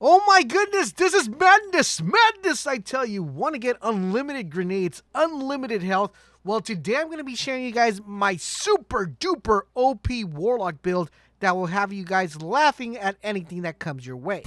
Oh my goodness, this is madness! Madness, I tell you. Want to get unlimited grenades, unlimited health? Well, today I'm going to be sharing you guys my super duper OP Warlock build that will have you guys laughing at anything that comes your way.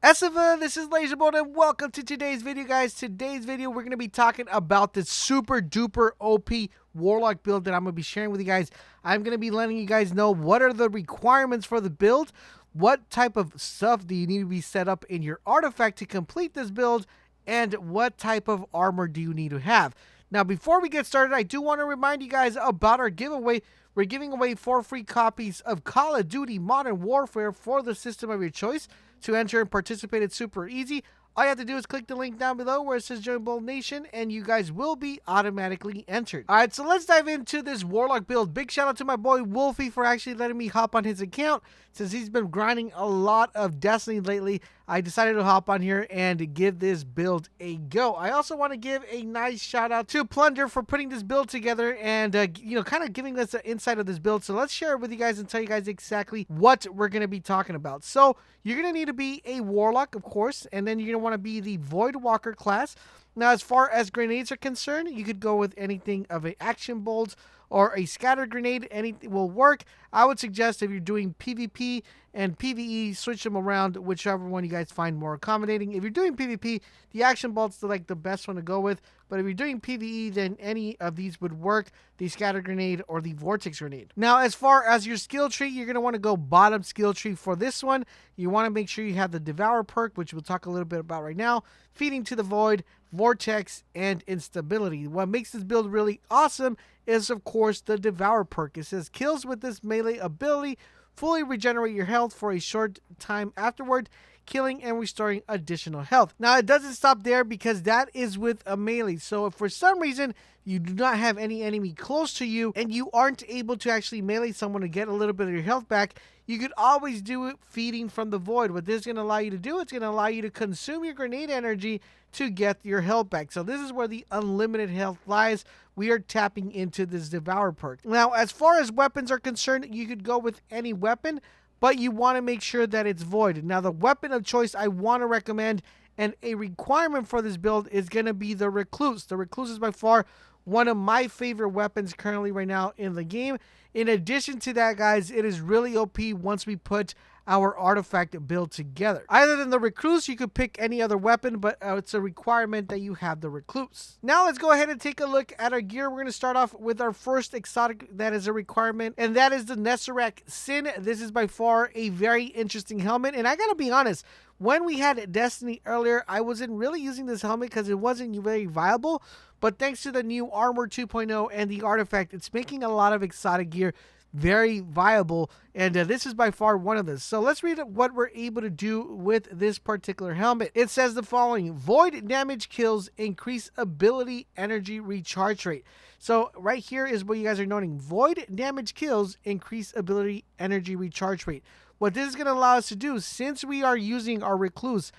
Esiva, this is LaserBolt and welcome to today's video, guys. Today's video, we're going to be talking about the super duper OP Warlock build that I'm going to be sharing with you guys. I'm going to be letting you guys know what are the requirements for the build, what type of stuff do you need to be set up in your artifact to complete this build, and what type of armor do you need to have. Now, before we get started, I do want to remind you guys about our giveaway. We're giving away 4 free copies of Call of Duty Modern Warfare for the system of your choice. To enter and participate, it's super easy. All you have to do is click the link down below where it says Join Bolt Nation, and you guys will be automatically entered. All right, so let's dive into this Warlock build. Big shout out to my boy Wolfie for actually letting me hop on his account. Since he's been grinding a lot of Destiny lately, I decided to hop on here and give this build a go. I also want to give a nice shout out to Plunder for putting this build together and, kind of giving us an insight of this build. So let's share it with you guys and tell you guys exactly what we're going to be talking about. So you're going to need to be a Warlock, of course, and then you're going to want to be the Void Walker class. Now, as far as grenades are concerned, you could go with anything of an action bolt or a scatter grenade. Anything will work. I would suggest if you're doing PvP and PVE, switch them around, whichever one you guys find more accommodating. If you're doing PvP, the action bolt's like the best one to go with. But if you're doing PvE, then any of these would work, the scatter grenade or the vortex grenade. Now, as far as your skill tree, you're going to want to go bottom skill tree for this one. You want to make sure you have the Devour perk, which we'll talk a little bit about right now, feeding to the void, vortex, and instability. What makes this build really awesome is, of course, the Devour perk. It says kills with this melee ability fully regenerate your health for a short time afterward, killing and restoring additional health. Now, it doesn't stop there because that is with a melee. So if for some reason you do not have any enemy close to you and you aren't able to actually melee someone to get a little bit of your health back, you could always do it feeding from the void. What this is going to allow you to do, it's going to allow you to consume your grenade energy to get your health back. So this is where the unlimited health lies. We are tapping into this Devour perk. Now, as far as weapons are concerned, you could go with any weapon, but you want to make sure that it's void. Now, the weapon of choice I want to recommend and a requirement for this build is going to be the Recluse. The Recluse is by far one of my favorite weapons currently right now in the game. In addition to that, guys, it is really OP once we put our artifact build together. Other than the Recluse, you could pick any other weapon, but it's a requirement that you have the Recluse. Now let's go ahead and take a look at our gear. We're going to start off with our first exotic that is a requirement, and that is the Neserac Sin. This is by far a very interesting helmet, and I gotta be honest, when we had Destiny earlier, I wasn't really using this helmet because it wasn't very viable, but thanks to the new Armor 2.0 and the artifact, it's making a lot of exotic gear very viable, and this is by far one of them. So let's read what we're able to do with this particular helmet. It says the following: void damage kills, increase ability energy recharge rate. So right here is what you guys are noting: void damage kills, increase ability energy recharge rate. What this is going to allow us to do, since we are using our Recluse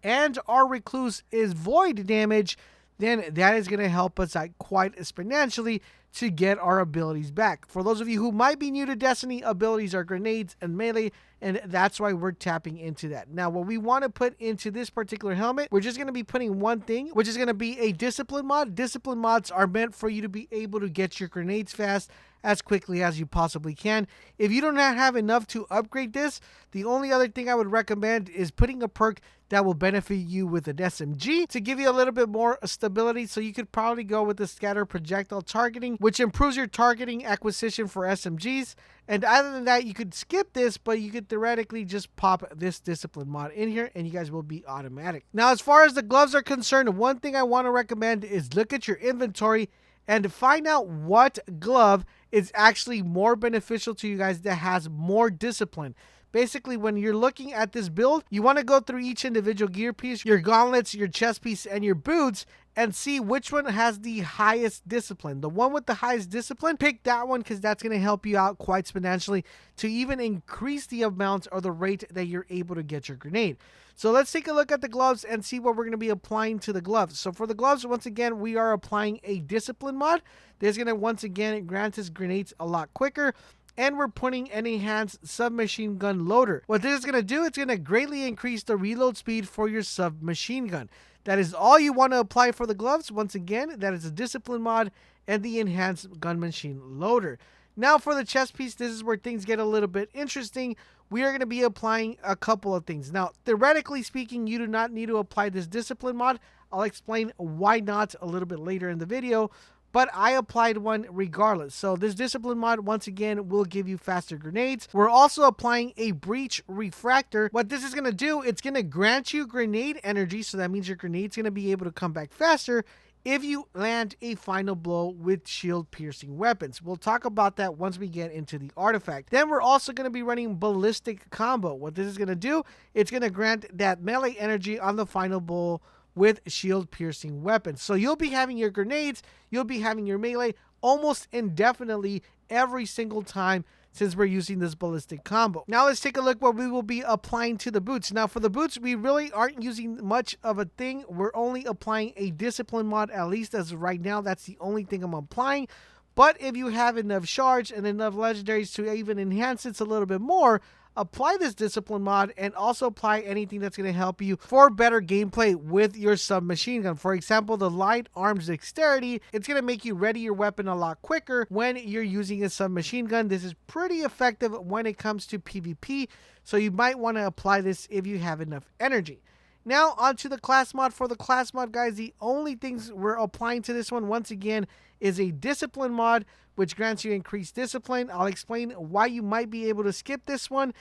and our Recluse is void damage, then that is going to help us out quite exponentially to get our abilities back. For those of you who might be new to Destiny, abilities are grenades and melee, and that's why we're tapping into that. Now, what we want to put into this particular helmet, we're just going to be putting one thing, which is going to be a discipline mod. Discipline mods are meant for you to be able to get your grenades fast as quickly as you possibly can. If you do not have enough to upgrade this, the only other thing I would recommend is putting a perk that will benefit you with an SMG to give you a little bit more stability. So you could probably go with the scatter projectile targeting, which improves your targeting acquisition for SMGs. And other than that, you could skip this, but you could theoretically just pop this discipline mod in here and you guys will be automatic. Now, as far as the gloves are concerned, one thing I want to recommend is look at your inventory and to find out what glove is actually more beneficial to you guys that has more discipline. Basically, when you're looking at this build, you want to go through each individual gear piece, your gauntlets, your chest piece, and your boots, and see which one has the highest discipline. The one with the highest discipline, pick that one because that's going to help you out quite exponentially to even increase the amount or the rate that you're able to get your grenade. So let's take a look at the gloves and see what we're going to be applying to the gloves. So for the gloves, once again, we are applying a discipline mod. There's going to, once again, grant us grenades a lot quicker. and we're putting an enhanced submachine gun loader. What this is going to do, it's going to greatly increase the reload speed for your submachine gun. That is all you want to apply for the gloves. Once again, that is a discipline mod and the enhanced gun machine loader. Now for the chest piece, this is where things get a little bit interesting. We are going to be applying a couple of things. Now, theoretically speaking, you do not need to apply this discipline mod. I'll explain why not a little bit later in the video, but I applied one regardless. So this discipline mod, once again, will give you faster grenades. We're also applying a breach refractor. What this is going to do, it's going to grant you grenade energy. So that means your grenade's going to be able to come back faster if you land a final blow with shield piercing weapons. We'll talk about that once we get into the artifact. Then we're also going to be running ballistic combo. What this is going to do, it's going to grant that melee energy on the final blow with shield piercing weapons. So you'll be having your grenades, you'll be having your melee almost indefinitely every single time since we're using this ballistic combo. Now let's take a look what we will be applying to the boots. Now for the boots, we really aren't using much of a thing. We're only applying a discipline mod, at least as of right now. That's the only thing I'm applying. But if you have enough shards and enough legendaries to even enhance it a little bit more, apply this discipline mod and also apply anything that's going to help you for better gameplay with your submachine gun. For example, the light arms dexterity, it's going to make you ready your weapon a lot quicker when you're using a submachine gun. This is pretty effective when it comes to PvP, so you might want to apply this if you have enough energy. Now onto the class mod. For the class mod, guys, the only things we're applying to this one, once again, is a discipline mod, which grants you increased discipline. I'll explain why you might be able to skip this one.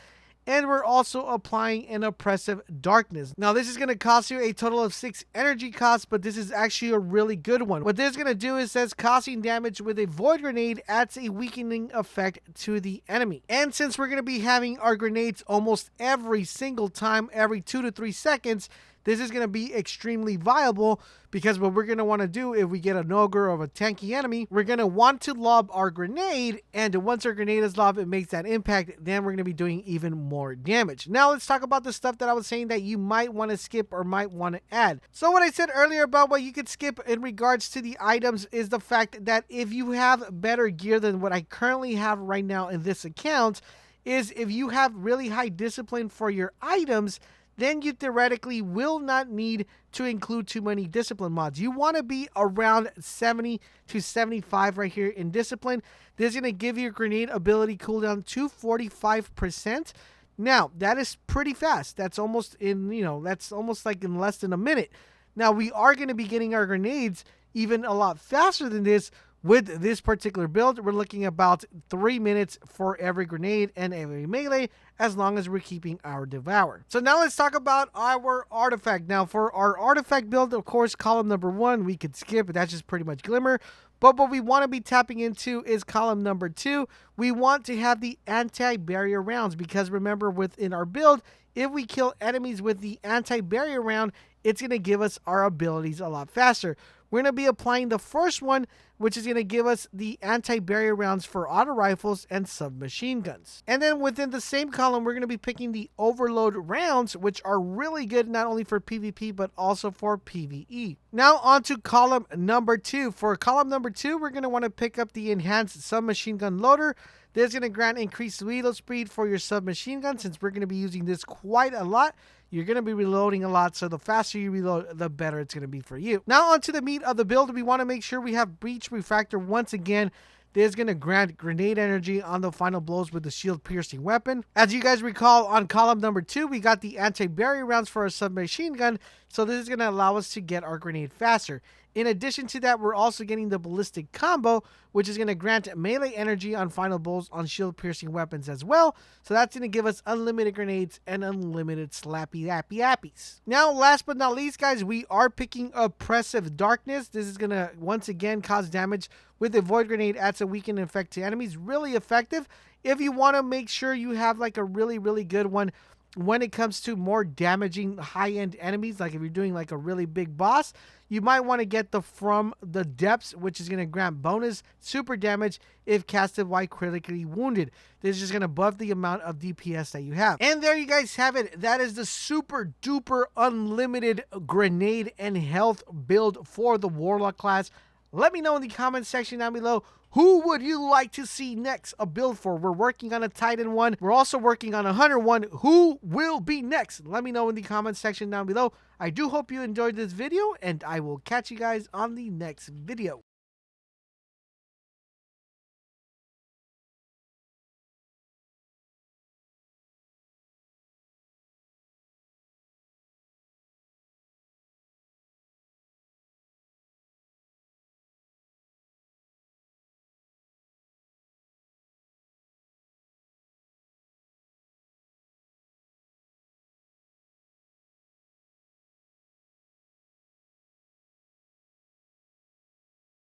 And we're also applying an oppressive darkness. Now this is going to cost you a total of 6 energy costs, but this is actually a really good one. What this is going to do is says causing damage with a void grenade adds a weakening effect to the enemy. And since we're going to be having our grenades almost every single time, every 2 to 3 seconds, this is going to be extremely viable, because what we're going to want to do if we get an ogre or a tanky enemy, we're going to want to lob our grenade, and once our grenade is lobbed, it makes that impact, then we're going to be doing even more damage. Now let's talk about the stuff that I was saying that you might want to skip or might want to add. So what I said earlier about what you could skip in regards to the items is the fact that if you have better gear than what I currently have right now in this account, is if you have really high discipline for your items, then you theoretically will not need to include too many discipline mods. You want to be around 70 to 75 right here in discipline. This is going to give your grenade ability cooldown to 45%. Now, that is pretty fast. That's almost in, that's almost like in less than a minute. Now, we are going to be getting our grenades even a lot faster than this. With this particular build, we're looking about 3 minutes for every grenade and every melee, as long as we're keeping our devour. So now let's talk about our artifact. Now for our artifact build, of course, column number 1, we could skip. That's just pretty much glimmer. But what we want to be tapping into is column number 2. We want to have the anti-barrier rounds, because remember, within our build, if we kill enemies with the anti-barrier round, it's going to give us our abilities a lot faster. We're going to be applying the first one, which is going to give us the anti-barrier rounds for auto rifles and submachine guns. And then within the same column, we're going to be picking the overload rounds, which are really good not only for PvP, but also for PvE. Now on to column number 2. For column number 2, we're going to want to pick up the enhanced submachine gun loader. This is going to grant increased reload speed for your submachine gun. Since we're going to be using this quite a lot, you're going to be reloading a lot, so the faster you reload, the better it's going to be for you. Now onto the meat of the build, we want to make sure we have breach refractor once again. This is going to grant grenade energy on the final blows with the shield piercing weapon. As you guys recall, on column number 2, we got the anti-barrier rounds for our submachine gun, so this is going to allow us to get our grenade faster. In addition to that, we're also getting the ballistic combo, which is going to grant melee energy on final blows on shield piercing weapons as well. So that's going to give us unlimited grenades and unlimited slappy appy appies. Now, last but not least, guys, we are picking oppressive darkness. This is going to once again cause damage with a void grenade, adds a weakened effect to enemies. Really effective if you want to make sure you have like a really good one when it comes to more damaging high-end enemies. Like if you're doing like a really big boss, you might want to get the From the Depths, which is going to grant bonus super damage if casted while critically wounded. This is just going to buff the amount of DPS that you have. And there you guys have it. That is the super duper unlimited grenade and health build for the Warlock class. Let me know in the comment section down below, who would you like to see next a build for? We're working on a Titan one. We're also working on a Hunter one. Who will be next? Let me know in the comment section down below. I do hope you enjoyed this video, and I will catch you guys on the next video.